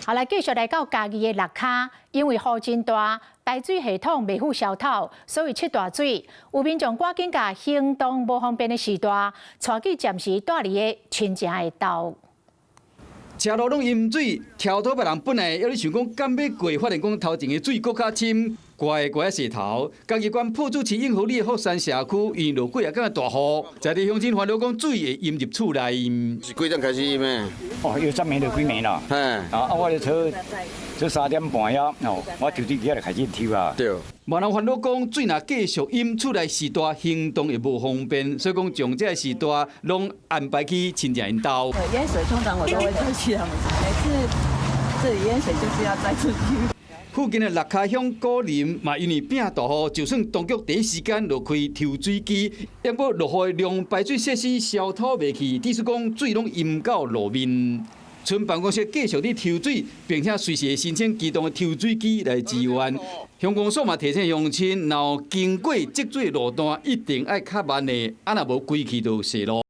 後來繼續來到嘉義的六卡，因為雨真大，排水系統未赴消透，所以出大水。有民眾趕緊甲行動無方便的時代，帶去暫時住裡的親情的家。車路攏淹水，跳脫別人本來要你想講敢要過，發現講頭前的水更較深，乖乖洗頭。嘉義縣朴子市永和里的福山社區，因落幾啊天大雨，在地鄉親煩惱講水會淹入厝內。是幾點開始淹的？哦，又昨暝就幾暝啦。嘿，我就做3點半呀，我就佇遐就開始抽啊。對。萬人煩惱講水若繼續淹厝內時代，行動也無方便，所以講將這個時代攏安排去親戚因家。淹水通常我都會帶去他們家，每次這裡淹水就是要帶出去。附近的六卡鄉古林嘛，因為拼大雨，就算當局第一時間就開抽水機，也不落雨量排水設施消透未去，只是講水攏淹到路面。村辦公室繼續咧抽水，並且隨時申請機動的抽水機來支援。鄉公所嘛提醒鄉親，若經過積水路段，一定要較慢的，啊若無規氣就泄露。